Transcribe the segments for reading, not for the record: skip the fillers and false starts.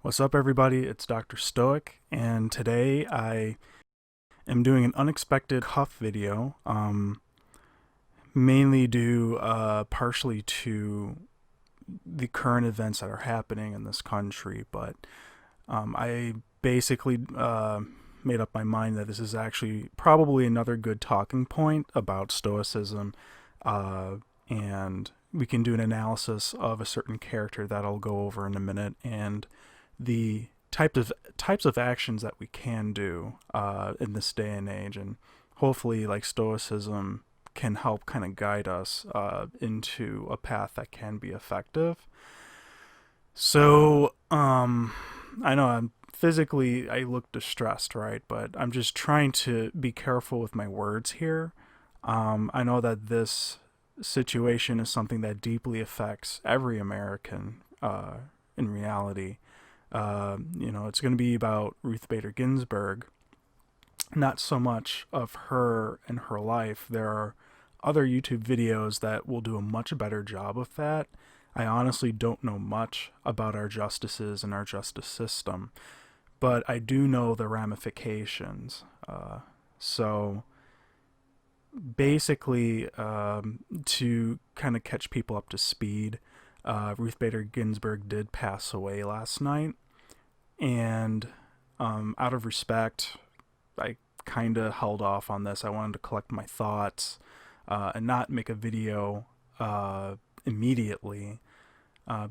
What's up, everybody? It's Dr.Stoicc, and today I am doing an unexpected cuff video, mainly due partially to the current events that are happening in this country. But I basically made up my mind that this is actually probably another good talking point about Stoicism, and we can do an analysis of a certain character that I'll go over in a minute, and the types of actions that we can do in this day and age, and hopefully, like, Stoicism can help kind of guide us into a path that can be effective. So, I know I look distressed, right? But I'm just trying to be careful with my words here. I know that this situation is something that deeply affects every American in reality. It's going to be about Ruth Bader Ginsburg, not so much of her and her life. There are other YouTube videos that will do a much better job of that. I honestly don't know much about our justices and our justice system, but I do know the ramifications. So basically, to kind of catch people up to speed, Ruth Bader Ginsburg did pass away last night, and out of respect, I kind of held off on this. I wanted to collect my thoughts and not make a video immediately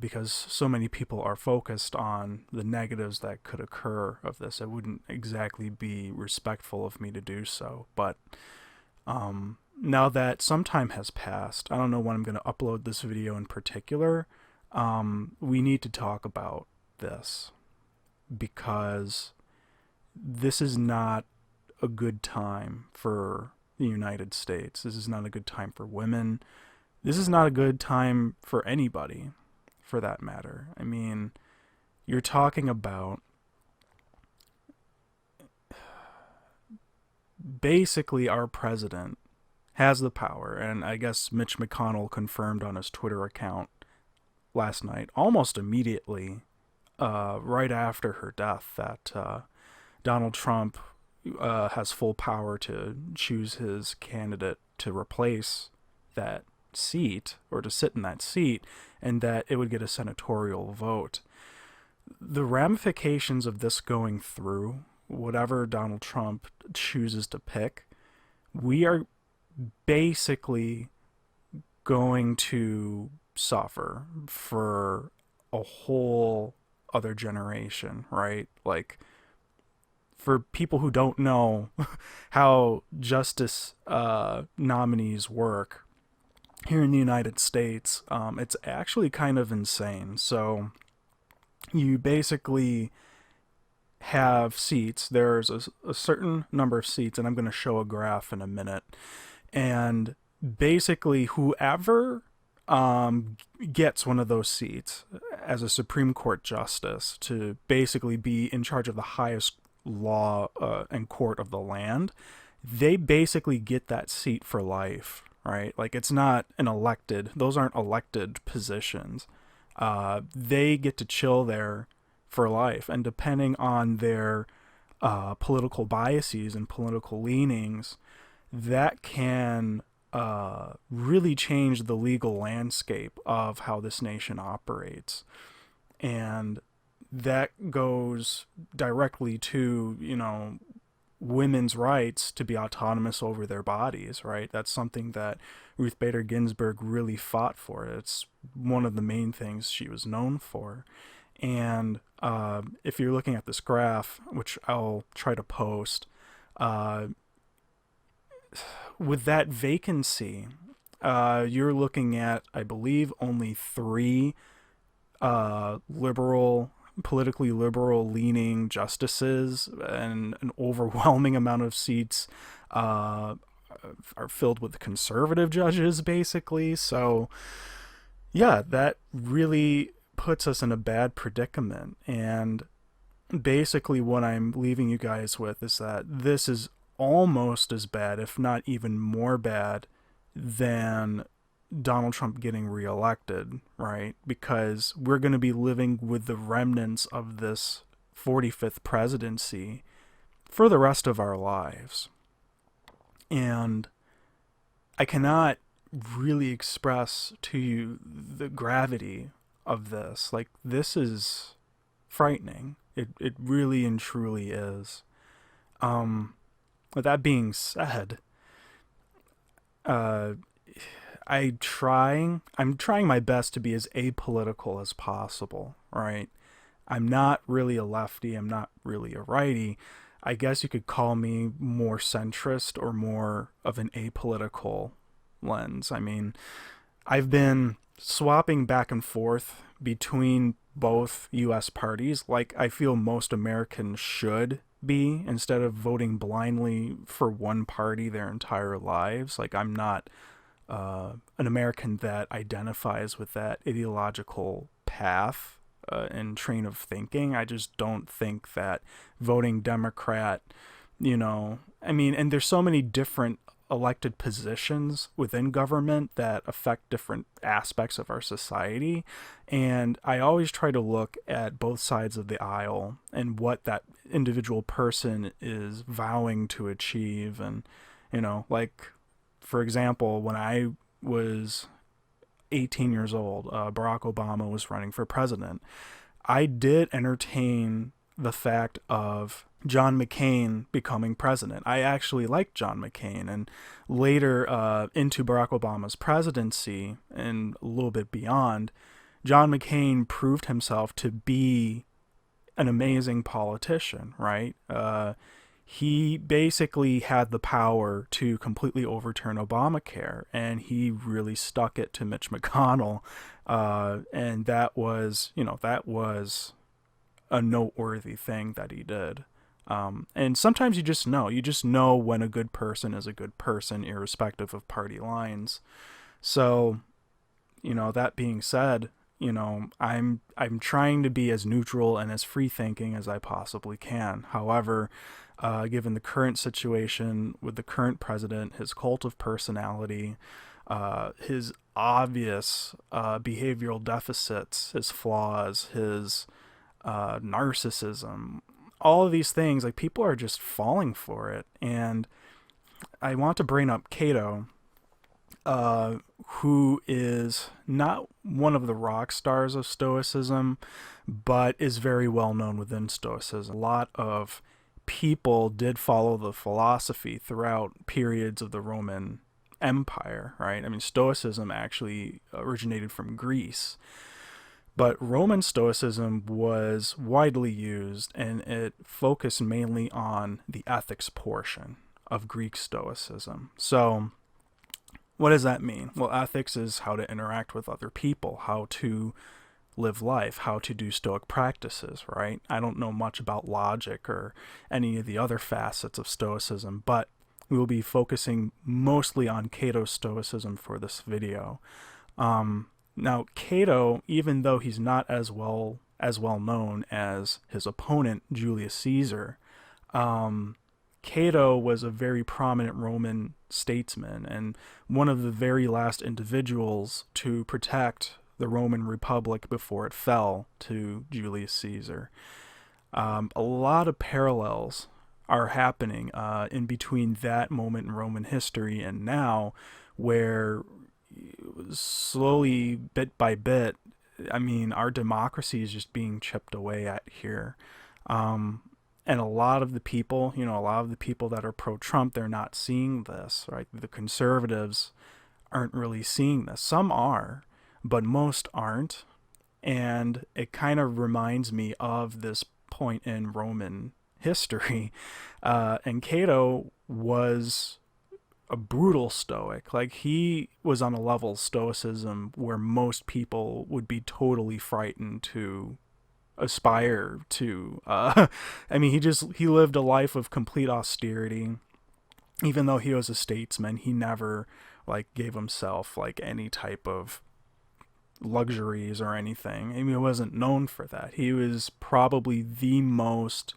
because so many people are focused on the negatives that could occur of this. It wouldn't exactly be respectful of me to do so, but now that some time has passed, I don't know when I'm going to upload this video in particular. We need to talk about this because this is not a good time for the United States. This is not a good time for women. This is not a good time for anybody, for that matter. I mean, you're talking about basically our president has the power, and I guess Mitch McConnell confirmed on his Twitter account last night, almost immediately, right after her death, that Donald Trump has full power to choose his candidate to replace that seat, or to sit in that seat, and that it would get a senatorial vote. The ramifications of this going through, whatever Donald Trump chooses to pick, we are basically going to suffer for a whole other generation, right? Like, for people who don't know how justice nominees work here in the United States, it's actually kind of insane. So you basically have seats. There's a certain number of seats, and I'm going to show a graph in a minute. And basically, whoever gets one of those seats as a Supreme Court justice to basically be in charge of the highest law and court of the land, they basically get that seat for life, right? Like, it's not those aren't elected positions. They get to chill there for life, and depending on their political biases and political leanings, that can really change the legal landscape of how this nation operates. And that goes directly to, women's rights to be autonomous over their bodies, right? That's something that Ruth Bader Ginsburg really fought for. It's one of the main things she was known for. And if you're looking at this graph, which I'll try to post, with that vacancy, you're looking at, I believe, only three politically liberal leaning justices, and an overwhelming amount of seats are filled with conservative judges, basically. So yeah, that really puts us in a bad predicament. And basically what I'm leaving you guys with is that this is almost as bad, if not even more bad, than Donald Trump getting reelected, right? Because we're going to be living with the remnants of this 45th presidency for the rest of our lives. And I cannot really express to you the gravity of this. Like, this is frightening. It really and truly is. With that being said, I'm trying my best to be as apolitical as possible, right? I'm not really a lefty, I'm not really a righty. I guess you could call me more centrist or more of an apolitical lens. I mean, I've been swapping back and forth between both US parties like I feel most Americans should be, instead of voting blindly for one party their entire lives. Like, I'm not an American that identifies with that ideological path and train of thinking. I just don't think that voting Democrat, I mean, and there's so many different elected positions within government that affect different aspects of our society. And I always try to look at both sides of the aisle and what that individual person is vowing to achieve. And, like, for example, when I was 18 years old, Barack Obama was running for president. I did entertain the fact of John McCain becoming president. I actually liked John McCain, and later into Barack Obama's presidency and a little bit beyond, John McCain proved himself to be an amazing politician, right? He basically had the power to completely overturn Obamacare, and he really stuck it to Mitch McConnell, and that was a noteworthy thing that he did. And sometimes you just know when a good person is a good person, irrespective of party lines. So, that being said, I'm trying to be as neutral and as free thinking as I possibly can. However, given the current situation with the current president, his cult of personality, his obvious behavioral deficits, his flaws, his narcissism, all of these things, like, people are just falling for it. And I want to bring up Cato, who is not one of the rock stars of Stoicism, but is very well known within Stoicism. A lot of people did follow the philosophy throughout periods of the Roman Empire, right? I mean, Stoicism actually originated from Greece, but Roman Stoicism was widely used, and it focused mainly on the ethics portion of Greek Stoicism. So what does that mean? Well, ethics is how to interact with other people, how to live life, how to do Stoic practices, right? I don't know much about logic or any of the other facets of Stoicism, but we will be focusing mostly on Cato Stoicism for this video. Now, Cato, even though he's not as well known as his opponent, Julius Caesar, Cato was a very prominent Roman statesman and one of the very last individuals to protect the Roman Republic before it fell to Julius Caesar. A lot of parallels are happening in between that moment in Roman history and now, where slowly, bit by bit, I mean, our democracy is just being chipped away at here. And a lot of the people, that are pro-Trump, they're not seeing this, right? The conservatives aren't really seeing this. Some are, but most aren't. And it kind of reminds me of this point in Roman history. And Cato was a brutal Stoic. Like, he was on a level of Stoicism where most people would be totally frightened to aspire to. I mean, he lived a life of complete austerity. Even though he was a statesman, he never gave himself any type of luxuries or anything. I mean, he wasn't known for that. He was probably the most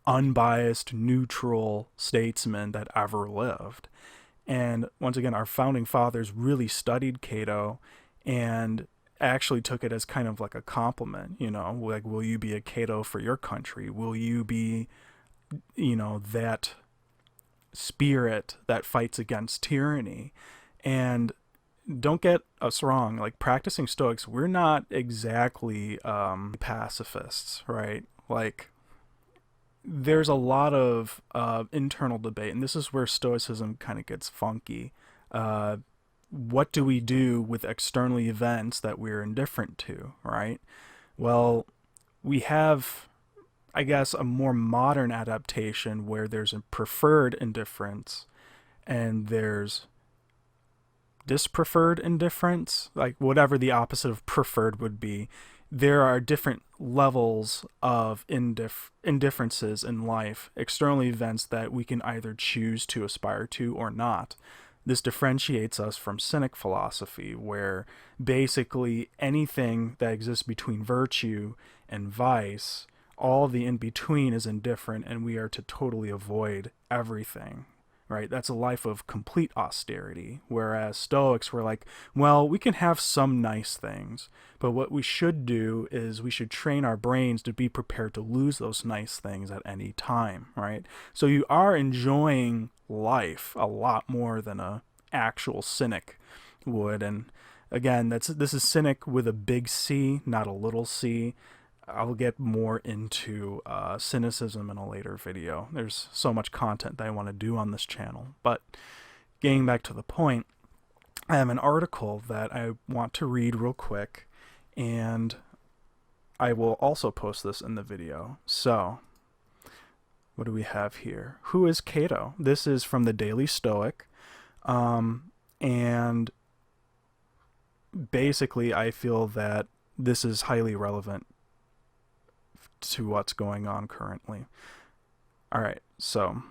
unbiased, neutral statesman that ever lived. And once again, our founding fathers really studied Cato and actually took it as kind of like a compliment, you know, like, will you be a Cato for your country? Will you be, you know, that spirit that fights against tyranny? And don't get us wrong, like, practicing Stoics, we're not exactly pacifists, right? Like, there's a lot of internal debate, and this is where Stoicism kind of gets funky. What do we do with external events that we're indifferent to, right? Well, we have, I guess, a more modern adaptation where there's a preferred indifference and there's dispreferred indifference, like whatever the opposite of preferred would be. There are different levels of indifferences in life, external events that we can either choose to aspire to or not. This differentiates us from Cynic philosophy, where basically anything that exists between virtue and vice, all the in between is indifferent, and we are to totally avoid everything. Right? That's a life of complete austerity. Whereas Stoics were like, well, we can have some nice things, but what we should do is we should train our brains to be prepared to lose those nice things at any time, right? So you are enjoying life a lot more than a actual cynic would. And again, this is cynic with a big C, not a little c. I'll get more into cynicism in a later video. There's so much content that I want to do on this channel. But getting back to the point, I have an article that I want to read real quick, and I will also post this in the video. So, what do we have here? Who is Cato? This is from the Daily Stoic. And basically, I feel that this is highly relevant to what's going on currently. All right, so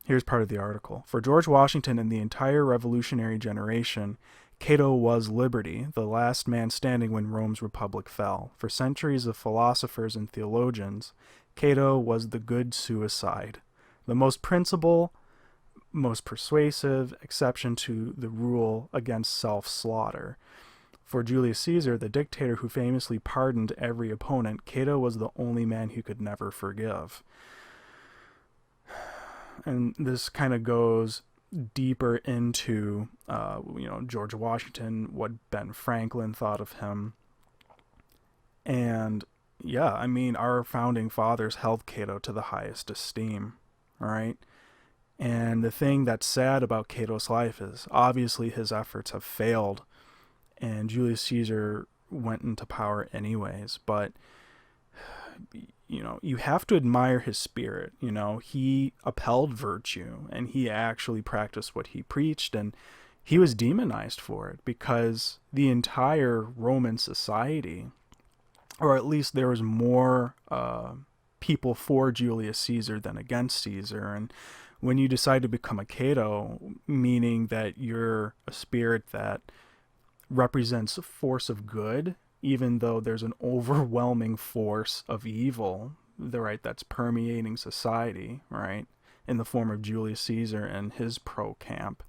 here's part of the article. For George Washington and the entire revolutionary generation, Cato was liberty, the last man standing when Rome's republic fell. For centuries of philosophers and theologians, Cato was the good suicide, the most principled, most persuasive exception to the rule against self-slaughter. For Julius Caesar, the dictator who famously pardoned every opponent, Cato was the only man who could never forgive. And this kind of goes deeper into, George Washington, what Ben Franklin thought of him. And yeah, I mean, our founding fathers held Cato to the highest esteem, all right? And the thing that's sad about Cato's life is obviously his efforts have failed, and Julius Caesar went into power anyways. But, you know, you have to admire his spirit. You know, he upheld virtue, and he actually practiced what he preached, and he was demonized for it because the entire Roman society, or at least there was more people for Julius Caesar than against Caesar. And when you decide to become a Cato, meaning that you're a spirit that represents a force of good, even though there's an overwhelming force of evil, right, that's permeating society, right, in the form of Julius Caesar and his pro-camp,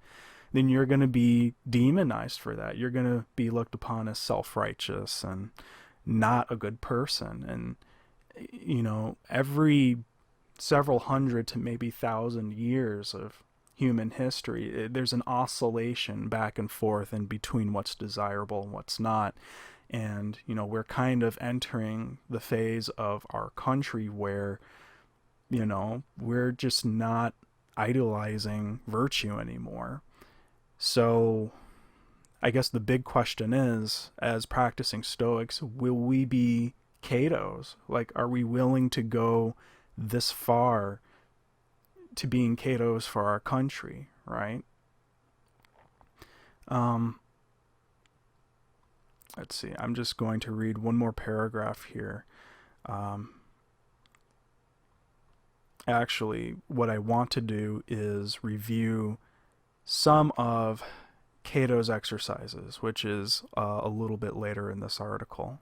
then you're going to be demonized for that. You're going to be looked upon as self-righteous and not a good person. And, you know, every several hundred to maybe 1,000 years of human history, there's an oscillation back and forth in between what's desirable and what's not. And, you know, we're kind of entering the phase of our country where, you know, we're just not idolizing virtue anymore. So I guess the big question is, as practicing Stoics, will we be Catos? Like, are we willing to go this far to being Catos for our country, right? Let's see, I'm just going to read one more paragraph here. Actually, what I want to do is review some of Cato's exercises, which is a little bit later in this article.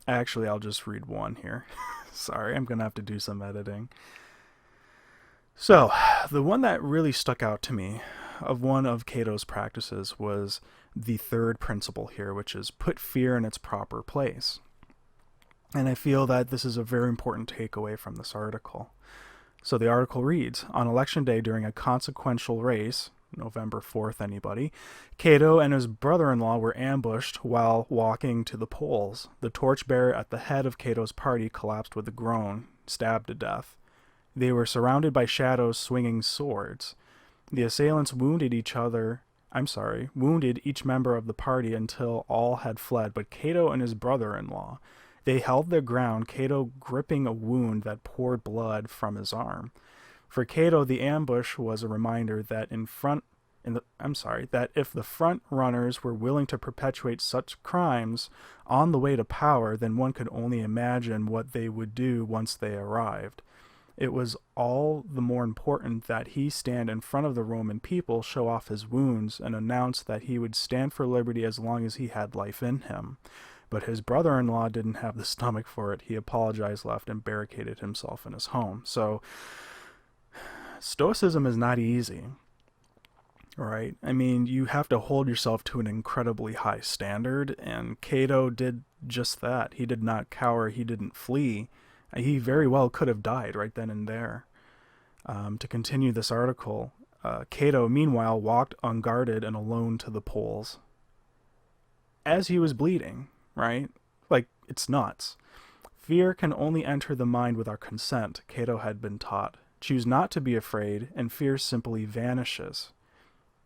Actually, I'll just read one here. Sorry, I'm going to have to do some editing. So, the one that really stuck out to me of one of Cato's practices was the third principle here, which is put fear in its proper place. And I feel that this is a very important takeaway from this article. So the article reads, on election day during a consequential race, November 4th, anybody, Cato and his brother-in-law were ambushed while walking to the polls. The torchbearer at the head of Cato's party collapsed with a groan, stabbed to death. They were surrounded by shadows swinging swords. The assailants wounded each member of the party until all had fled, but Cato and his brother-in-law, they held their ground, Cato gripping a wound that poured blood from his arm. For Cato, the ambush was a reminder that that if the front runners were willing to perpetuate such crimes on the way to power, then one could only imagine what they would do once they arrived. It was all the more important that he stand in front of the Roman people, show off his wounds, and announce that he would stand for liberty as long as he had life in him. But his brother-in-law didn't have the stomach for it. He apologized, left, and barricaded himself in his home. So, Stoicism is not easy, right? I mean, you have to hold yourself to an incredibly high standard, and Cato did just that. He did not cower, he didn't flee. He very well could have died right then and there. To continue this article, Cato, meanwhile, walked unguarded and alone to the polls. As he was bleeding, right? Like, it's nuts. Fear can only enter the mind with our consent, Cato had been taught. Choose not to be afraid, and fear simply vanishes.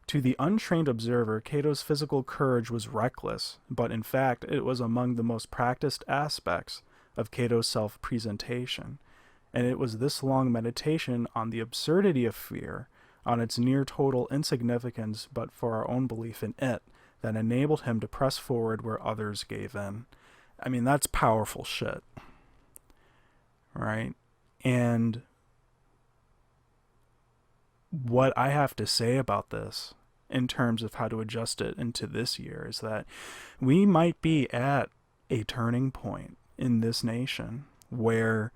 To the untrained observer, Cato's physical courage was reckless, but in fact, it was among the most practiced aspects of Cato's self-presentation, and it was this long meditation on the absurdity of fear, on its near total insignificance but for our own belief in it, that enabled him to press forward where others gave in. I mean, that's powerful shit, right? And what I have to say about this in terms of how to adjust it into this year is that we might be at a turning point in this nation where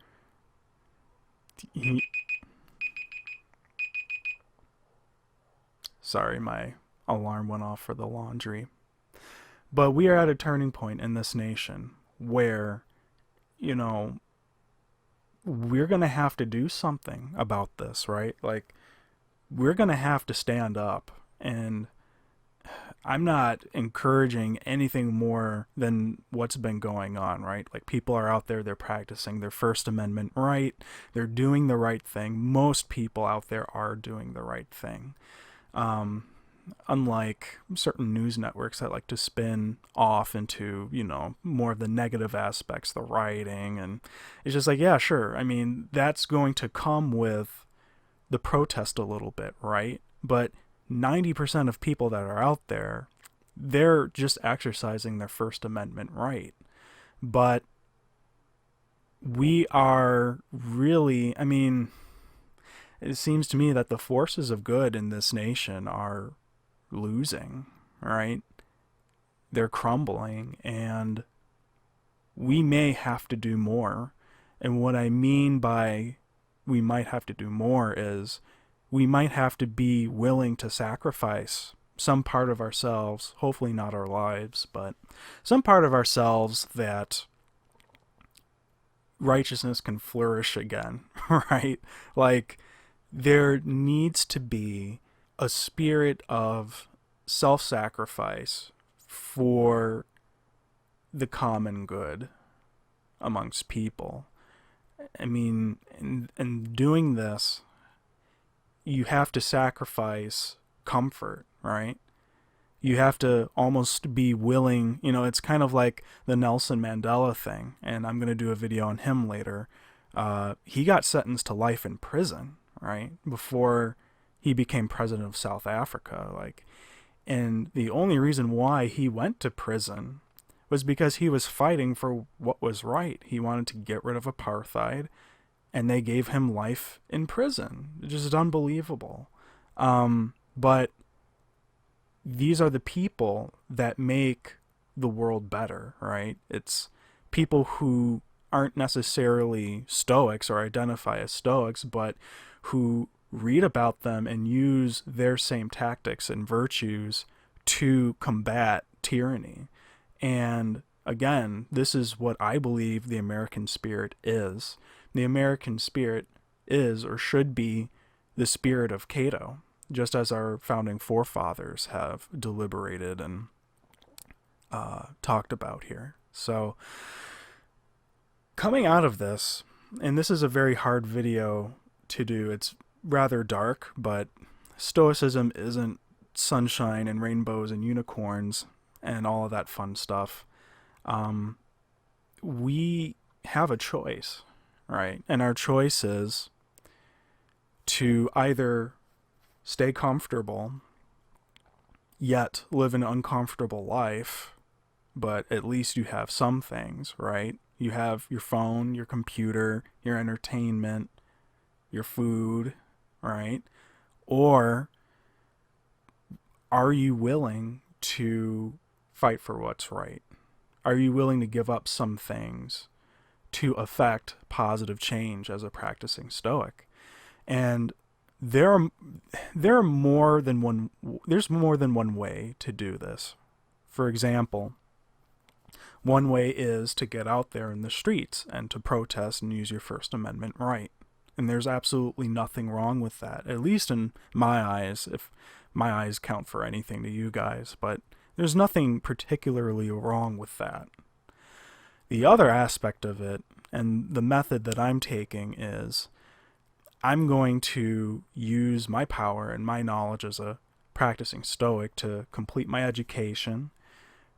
sorry, my alarm went off for the laundry. But we are at a turning point in this nation where, you know, we're going to have to do something about this, right? Like, we're going to have to stand up. And I'm not encouraging anything more than what's been going on, right? Like, people are out there, they're practicing their First Amendment right. They're doing the right thing. Most people out there are doing the right thing. Unlike certain news networks that like to spin off into, you know, more of the negative aspects, the rioting, and it's just like, yeah, sure. I mean, that's going to come with the protest a little bit, right? But 90% of people that are out there, they're just exercising their First Amendment right. But we are really, I mean, it seems to me that the forces of good in this nation are losing, right? They're crumbling, and we may have to do more. And what I mean by we might have to do more is we might have to be willing to sacrifice some part of ourselves, hopefully not our lives, but some part of ourselves that righteousness can flourish again, right? Like, there needs to be a spirit of self-sacrifice for the common good amongst people. I mean, in doing this, you have to sacrifice comfort, right? You have to almost be willing, you know, it's kind of like the Nelson Mandela thing, and I'm going to do a video on him later. He got sentenced to life in prison, right? Before he became president of South Africa, like, and the only reason why he went to prison was because he was fighting for what was right. He wanted to get rid of apartheid, and they gave him life in prison. It's just unbelievable. But these are the people that make the world better, right? It's people who aren't necessarily Stoics or identify as Stoics, but who read about them and use their same tactics and virtues to combat tyranny. And again, this is what I believe the American spirit is. The American spirit is, or should be, the spirit of Cato, just as our founding forefathers have deliberated and talked about here. So, coming out of this, and this is a very hard video to do, it's rather dark, but Stoicism isn't sunshine and rainbows and unicorns and all of that fun stuff. We have a choice, right? And our choice is to either stay comfortable, yet live an uncomfortable life, but at least you have some things, right? You have your phone, your computer, your entertainment, your food, right? Or are you willing to fight for what's right? Are you willing to give up some things to affect positive change as a practicing Stoic? And there's more than one way to do this. For example, one way is to get out there in the streets and to protest and use your First Amendment right. And there's absolutely nothing wrong with that, at least in my eyes, if my eyes count for anything to you guys. But there's nothing particularly wrong with that. The other aspect of it, and the method that I'm taking, is I'm going to use my power and my knowledge as a practicing Stoic to complete my education,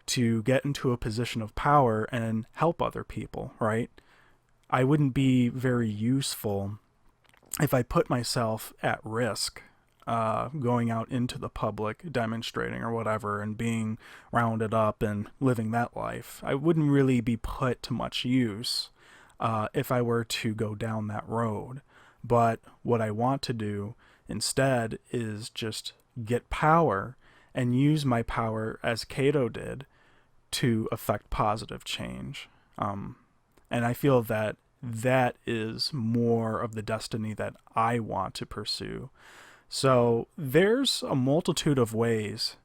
to get into a position of power and help other people, right? I wouldn't be very useful if I put myself at risk going out into the public, demonstrating or whatever, and being rounded up and living that life. I wouldn't really be put to much use if I were to go down that road. But what I want to do instead is just get power and use my power as Cato did to affect positive change. And I feel that that is more of the destiny that I want to pursue. So there's a multitude of ways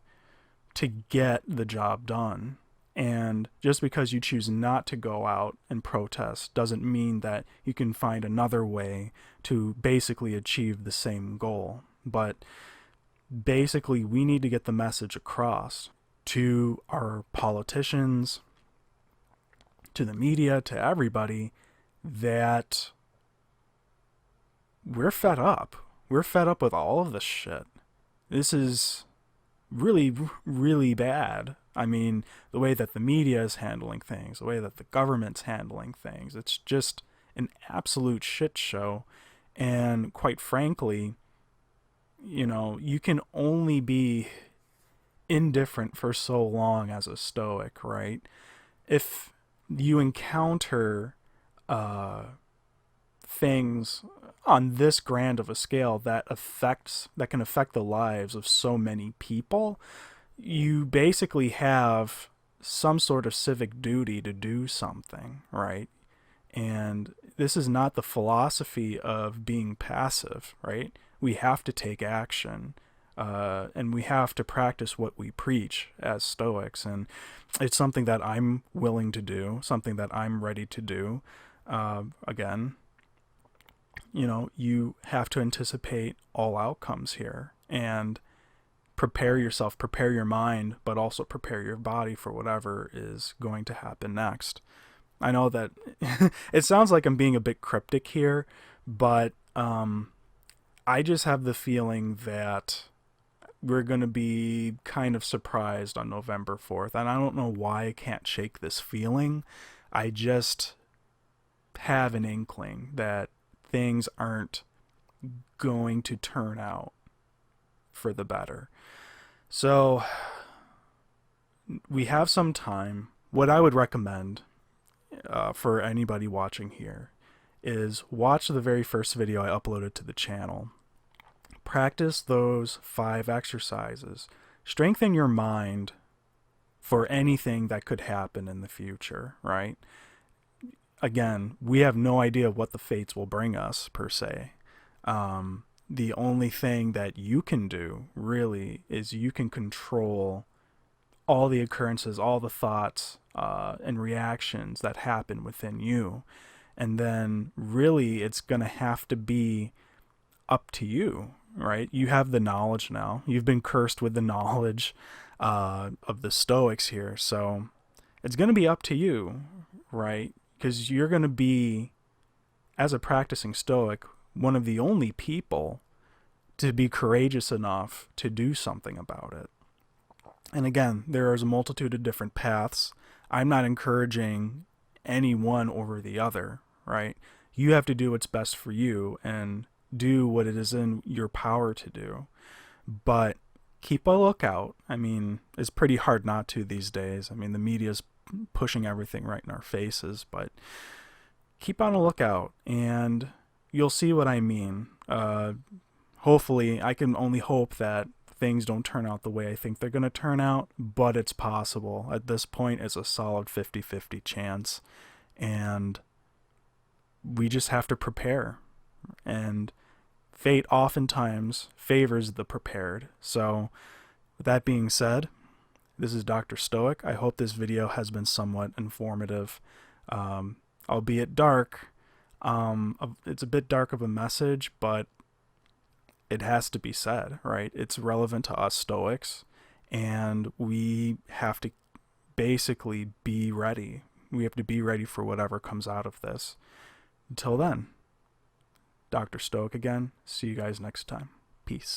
to get the job done. And just because you choose not to go out and protest doesn't mean that you can find another way to basically achieve the same goal. But basically, we need to get the message across to our politicians, to the media, to everybody, that we're fed up. We're fed up with all of this shit. This is really, really bad. I mean, the way that the media is handling things, the way that the government's handling things, it's just an absolute shit show. And quite frankly, you know, you can only be indifferent for so long as a Stoic, right? If you encounter things on this grand of a scale that can affect the lives of so many people, you basically have some sort of civic duty to do something, right? And this is not the philosophy of being passive, right? We have to take action, and we have to practice what we preach as Stoics. And it's something that I'm willing to do, something that I'm ready to do. Again, you know, you have to anticipate all outcomes here and prepare yourself, prepare your mind, but also prepare your body for whatever is going to happen next. I know that it sounds like I'm being a bit cryptic here, but I just have the feeling that we're going to be kind of surprised on November 4th. And I don't know why I can't shake this feeling. I just have an inkling that things aren't going to turn out for the better. So we have some time. What I would recommend for anybody watching here is watch the very first video I uploaded to the channel. Practice those 5 exercises. Strengthen your mind for anything that could happen in the future, right? Again, we have no idea what the fates will bring us, per se. the only thing that you can do really is you can control all the occurrences, all the thoughts and reactions that happen within you. And then really it's going to have to be up to you, right? You have the knowledge now. You've been cursed with the knowledge of the Stoics here. So it's going to be up to you, right? Because you're going to be, as a practicing Stoic, one of the only people to be courageous enough to do something about it. And again, there is a multitude of different paths. I'm not encouraging any one over the other, right? You have to do what's best for you and do what it is in your power to do. But keep a lookout. I mean, it's pretty hard not to these days. I mean, the media's pushing everything right in our faces, but keep on a lookout and you'll see what I mean. Hopefully, I can only hope that things don't turn out the way I think they're going to turn out, but it's possible. At this point, it's a solid 50-50 chance, and we just have to prepare. And fate oftentimes favors the prepared. So, with that being said, this is Dr. Stoic. I hope this video has been somewhat informative, albeit dark. It's a bit dark of a message, but it has to be said, right? It's relevant to us Stoics, and we have to basically be ready. We have to be ready for whatever comes out of this. Until then, Dr. Stoic again. See you guys next time. Peace.